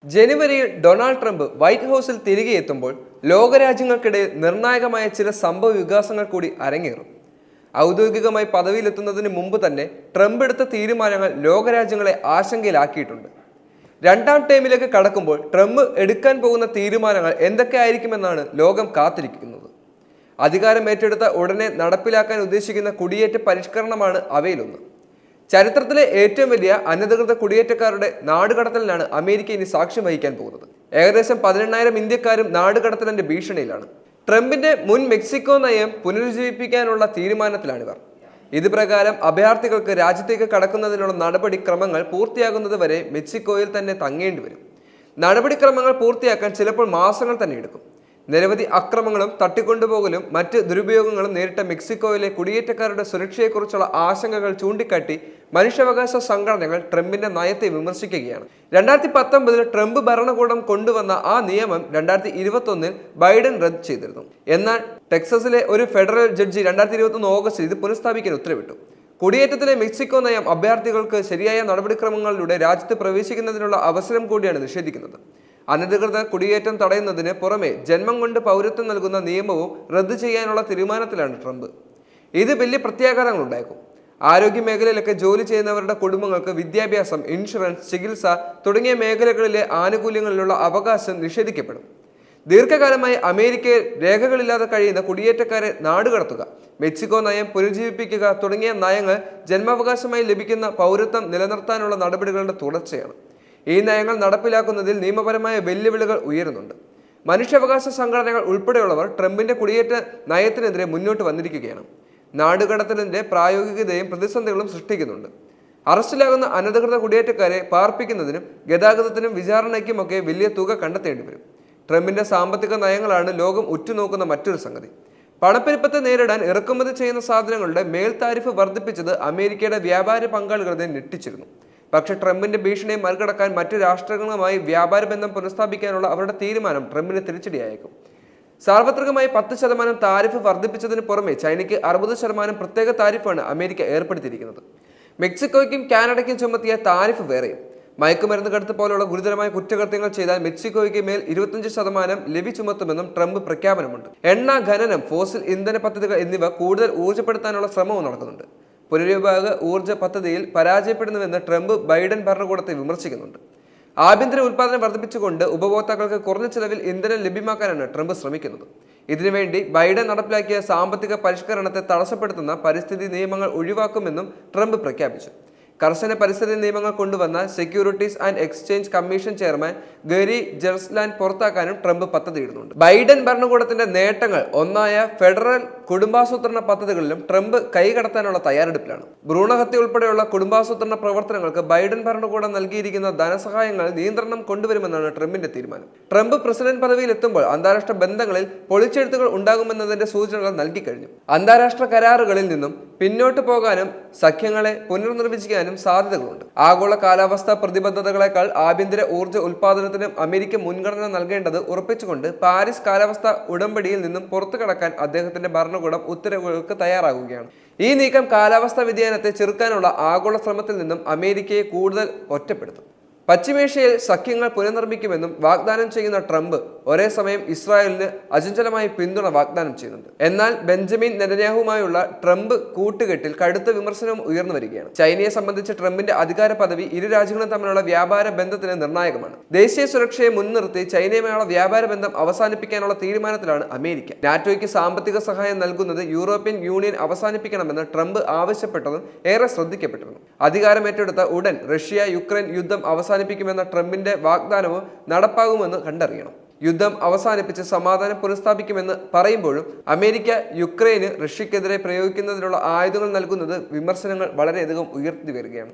ജനുവരിയിൽ Donald Trump white ഹൗസിൽ തിരികെ എത്തുമ്പോൾ ലോകരാജ്യങ്ങൾക്കിടയിൽ നിർണായകമായ ചില സംഭവ വികാസങ്ങൾ കൂടി അരങ്ങേറും. ഔദ്യോഗികമായി പദവിയിലെത്തുന്നതിന് മുമ്പ് തന്നെ ട്രംപ് എടുത്ത തീരുമാനങ്ങൾ ലോകരാജ്യങ്ങളെ ആശങ്കയിലാക്കിയിട്ടുണ്ട്. രണ്ടാം ടേമിലേക്ക് കടക്കുമ്പോൾ ട്രംപ് എടുക്കാൻ പോകുന്ന തീരുമാനങ്ങൾ എന്തൊക്കെയായിരിക്കുമെന്നാണ് ലോകം കാത്തിരിക്കുന്നത്. അധികാരം ഏറ്റെടുത്ത ഉടനെ നടപ്പിലാക്കാൻ ഉദ്ദേശിക്കുന്ന കുടിയേറ്റ പരിഷ്കരണമാണ് അവയിലൊന്ന്. ചരിത്രത്തിലെ ഏറ്റവും വലിയ അനധികൃത കുടിയേറ്റക്കാരുടെ നാടുകടത്തലിനാണ് അമേരിക്ക ഇനി സാക്ഷ്യം വഹിക്കാൻ പോകുന്നത്. ഏകദേശം 18,000 ഇന്ത്യക്കാരും നാടുകടത്തലിന്റെ ഭീഷണിയിലാണ്. ട്രംപിന്റെ മുൻ മെക്സിക്കോ നയം പുനരുജ്ജീവിപ്പിക്കാനുള്ള തീരുമാനത്തിലാണിവർ. ഇത് പ്രകാരം അഭയാർത്ഥികൾക്ക് രാജ്യത്തേക്ക് കടക്കുന്നതിനുള്ള നടപടിക്രമങ്ങൾ പൂർത്തിയാകുന്നത് വരെ മെക്സിക്കോയിൽ തന്നെ തങ്ങേണ്ടി വരും. നടപടിക്രമങ്ങൾ പൂർത്തിയാക്കാൻ ചിലപ്പോൾ മാസങ്ങൾ തന്നെ എടുക്കും. നിരവധി അക്രമങ്ങളും തട്ടിക്കൊണ്ടുപോകലും മറ്റ് ദുരുപയോഗങ്ങളും നേരിട്ട മെക്സിക്കോയിലെ കുടിയേറ്റക്കാരുടെ സുരക്ഷയെക്കുറിച്ചുള്ള ആശങ്കകൾ ചൂണ്ടിക്കാട്ടി മനുഷ്യാവകാശ സംഘടനകൾ ട്രംപിന്റെ നയത്തെ വിമർശിക്കുകയാണ്. 2019 ട്രംപ് ഭരണകൂടം കൊണ്ടുവന്ന ആ നിയമം 2021 ബൈഡൻ റദ്ദ് ചെയ്തിരുന്നു. എന്നാൽ ടെക്സസിലെ ഒരു ഫെഡറൽ ജഡ്ജി 2021 ഓഗസ്റ്റിൽ ഇത് പുനഃസ്ഥാപിക്കാൻ ഉത്തരവിട്ടു. കുടിയേറ്റത്തിലെ മെക്സിക്കോ നയം അഭയാർത്ഥികൾക്ക് ശരിയായ നടപടിക്രമങ്ങളിലൂടെ രാജ്യത്ത് പ്രവേശിക്കുന്നതിനുള്ള അവസരം കൂടിയാണ് നിഷേധിക്കുന്നത്. അനധികൃത കുടിയേറ്റം തടയുന്നതിന് പുറമെ ജന്മം കൊണ്ട് പൗരത്വം നൽകുന്ന നിയമവും റദ്ദു ചെയ്യാനുള്ള തീരുമാനത്തിലാണ് ട്രംപ്. ഇത് വലിയ പ്രത്യാഘാതങ്ങൾ ഉണ്ടാക്കും. ആരോഗ്യ മേഖലയിലൊക്കെ ജോലി ചെയ്യുന്നവരുടെ കുടുംബങ്ങൾക്ക് വിദ്യാഭ്യാസം, ഇൻഷുറൻസ്, ചികിത്സ തുടങ്ങിയ മേഖലകളിലെ ആനുകൂല്യങ്ങളിലുള്ള അവകാശം നിഷേധിക്കപ്പെടും. ദീർഘകാലമായി അമേരിക്കയിൽ രേഖകളില്ലാതെ കഴിയുന്ന കുടിയേറ്റക്കാരെ നാടുകടത്തുക, മെക്സിക്കോ നയം പുനരുജ്ജീവിപ്പിക്കുക തുടങ്ങിയ നയങ്ങൾ ജന്മാവകാശമായി ലഭിക്കുന്ന പൗരത്വം നിലനിർത്താനുള്ള നടപടികളുടെ തുടർച്ചയാണ്. ഈ നയങ്ങൾ നടപ്പിലാക്കുന്നതിൽ നിയമപരമായ വെല്ലുവിളികൾ ഉയരുന്നുണ്ട്. മനുഷ്യാവകാശ സംഘടനകൾ ഉൾപ്പെടെയുള്ളവർ ട്രംപിന്റെ കുടിയേറ്റ നയത്തിനെതിരെ മുന്നോട്ട് വന്നിരിക്കുകയാണ്. നാടുകടത്തലിന്റെ പ്രായോഗികതയും പ്രതിസന്ധികളും സൃഷ്ടിക്കുന്നുണ്ട്. അറസ്റ്റിലാകുന്ന അനധികൃത കുടിയേറ്റക്കാരെ പാർപ്പിക്കുന്നതിനും ഗതാഗതത്തിനും വിചാരണയ്ക്കുമൊക്കെ വലിയ തുക കണ്ടെത്തേണ്ടി വരും. ട്രംപിന്റെ സാമ്പത്തിക നയങ്ങളാണ് ലോകം ഉറ്റുനോക്കുന്ന മറ്റൊരു സംഗതി. പണപ്പെരുപ്പത്തെ നേരിടാൻ ഇറക്കുമതി ചെയ്യുന്ന സാധനങ്ങളുടെ മേൽ താരിഫ് വർദ്ധിപ്പിച്ചത് അമേരിക്കയുടെ വ്യാപാര പങ്കാളികളെ ഞെട്ടിച്ചിരുന്നു. പക്ഷേ ട്രംപിന്റെ ഭീഷണിയെ മറികടക്കാൻ മറ്റു രാഷ്ട്രങ്ങളുമായി വ്യാപാര ബന്ധം പുനഃസ്ഥാപിക്കാനുള്ള അവരുടെ തീരുമാനം ട്രംപിന് തിരിച്ചടിയായേക്കും. സാർവത്രികമായി 10% താരിഫ് വർദ്ധിപ്പിച്ചതിന് പുറമെ ചൈനയ്ക്ക് 60% പ്രത്യേക താരിഫാണ് അമേരിക്ക ഏർപ്പെടുത്തിയിരിക്കുന്നത്. മെക്സിക്കോയ്ക്കും കാനഡയ്ക്കും ചുമത്തിയ താരിഫ് വേറെയും. മയക്കുമരുന്ന് കടത്ത് പോലുള്ള ഗുരുതരമായ കുറ്റകൃത്യങ്ങൾ ചെയ്താൽ മെക്സിക്കോയ്ക്ക് മേൽ 25% ലെവി ചുമത്തുമെന്നും ട്രംപ് പ്രഖ്യാപനമുണ്ട്. എണ്ണ ഖനനം, ഫോസിൽ ഇന്ധന പദ്ധതികൾ എന്നിവ കൂടുതൽ ഊർജ്ജപ്പെടുത്താനുള്ള ശ്രമവും നടക്കുന്നുണ്ട്. പുനരുപയോഗ ഊർജ്ജ പദ്ധതിയിൽ പരാജയപ്പെടുന്നുവെന്ന് ട്രംപ് ബൈഡൻ ഭരണകൂടത്തെ വിമർശിക്കുന്നുണ്ട്. ആഭ്യന്തര ഉൽപ്പാദനം വർദ്ധിപ്പിച്ചുകൊണ്ട് ഉപഭോക്താക്കൾക്ക് കുറഞ്ഞ ചെലവിൽ ഇന്ധനം ലഭ്യമാക്കാനാണ് ട്രംപ് ശ്രമിക്കുന്നത്. ഇതിനുവേണ്ടി ബൈഡൻ നടപ്പിലാക്കിയ സാമ്പത്തിക പരിഷ്കരണത്തെ തടസ്സപ്പെടുത്തുന്ന പരിസ്ഥിതി നിയമങ്ങൾ ഒഴിവാക്കുമെന്നും ട്രംപ് പ്രഖ്യാപിച്ചു. കർശന പരിസ്ഥിതി നിയമങ്ങൾ കൊണ്ടുവന്ന securities and exchange commission chairman Gary Gensler പുറത്താക്കാനും Trump പദ്ധതിയിടുന്നുണ്ട്. Biden ഭരണകൂടത്തിന്റെ നേട്ടങ്ങൾ ഒന്നായ ഫെഡറൽ കുടുംബാസൂത്രണ പദ്ധതികളിലും ട്രംപ് കൈകടത്താനുള്ള തയ്യാറെടുപ്പിലാണ്. ഭ്രൂണഹത്യ ഉൾപ്പെടെയുള്ള കുടുംബാസൂത്രണ പ്രവർത്തനങ്ങൾക്ക് ബൈഡൻ ഭരണകൂടം നൽകിയിരിക്കുന്ന ധനസഹായങ്ങൾ നിയന്ത്രണം കൊണ്ടുവരുമെന്നാണ് ട്രംപിന്റെ തീരുമാനം. ട്രംപ് പ്രസിഡന്റ് പദവിയിൽ എത്തുമ്പോൾ അന്താരാഷ്ട്ര ബന്ധങ്ങളിൽ പൊളിച്ചെഴുത്തുകൾ ഉണ്ടാകുമെന്നതിന്റെ സൂചനകൾ നൽകിക്കഴിഞ്ഞു. അന്താരാഷ്ട്ര കരാറുകളിൽ നിന്നും പിന്നോട്ട് പോകാനും സഖ്യങ്ങളെ പുനർനിർവചിക്കാനും സാധ്യതകളുണ്ട്. ആഗോള കാലാവസ്ഥാ പ്രതിബദ്ധതകളെക്കാൾ ആഭ്യന്തര ഊർജ്ജ ഉൽപാദനത്തിനും അമേരിക്ക മുൻഗണന നൽകേണ്ടത് ഉറപ്പിച്ചുകൊണ്ട് പാരീസ് കാലാവസ്ഥാ ഉടമ്പടിയിൽ നിന്നും പുറത്തു കടക്കാൻ അദ്ദേഹത്തിന്റെ ഭരണകൂടം ഉത്തരവുകൾക്ക് തയ്യാറാകുകയാണ്. ഈ നീക്കം കാലാവസ്ഥാ വ്യതിയാനത്തെ ചെറുക്കാനുള്ള ആഗോള ശ്രമത്തിൽ നിന്നും അമേരിക്കയെ കൂടുതൽ ഒറ്റപ്പെടുത്തും. പശ്ചിമേഷ്യയിൽ സഖ്യങ്ങൾ പുനർനിർമ്മിക്കുമെന്നും വാഗ്ദാനം ചെയ്യുന്ന ട്രംപ് ഒരേ സമയം ഇസ്രായേലിന് അചഞ്ചലമായ പിന്തുണ വാഗ്ദാനം ചെയ്യുന്നുണ്ട്. എന്നാൽ ബെഞ്ചമിൻ നെതന്യാഹുവുമായുള്ള ട്രംപ് കൂട്ടുകെട്ടിൽ കടുത്ത വിമർശനവും ഉയർന്നു വരികയാണ്. ചൈനയെ സംബന്ധിച്ച് ട്രംപിന്റെ അധികാര പദവി ഇരു രാജ്യങ്ങളും തമ്മിലുള്ള വ്യാപാര ബന്ധത്തിന് നിർണായകമാണ്. ദേശീയ സുരക്ഷയെ മുൻനിർത്തി ചൈനയുമായുള്ള വ്യാപാര ബന്ധം അവസാനിപ്പിക്കാനുള്ള തീരുമാനത്തിലാണ് അമേരിക്ക. നാറ്റോയ്ക്ക് സാമ്പത്തിക സഹായം നൽകുന്നത് യൂറോപ്യൻ യൂണിയൻ അവസാനിപ്പിക്കണമെന്ന് ട്രംപ് ആവശ്യപ്പെട്ടതും ഏറെ ശ്രദ്ധിക്കപ്പെട്ടിരുന്നു. അധികാരമേറ്റെടുത്ത ഉടൻ റഷ്യ യുക്രൈൻ യുദ്ധം അവസാനിപ്പിക്കുമെന്ന ട്രംപിന്റെ വാഗ്ദാനവും നടപ്പാകുമെന്ന് കണ്ടറിയണം. യുദ്ധം അവസാനിപ്പിച്ച് സമാധാനം പുനഃസ്ഥാപിക്കുമെന്ന് പറയുമ്പോഴും അമേരിക്ക യുക്രൈന് റഷ്യക്കെതിരെ പ്രയോഗിക്കുന്നതിനുള്ള ആയുധങ്ങൾ നൽകുന്നത് വിമർശനങ്ങൾ വളരെയധികം ഉയർത്തി വരികയാണ്.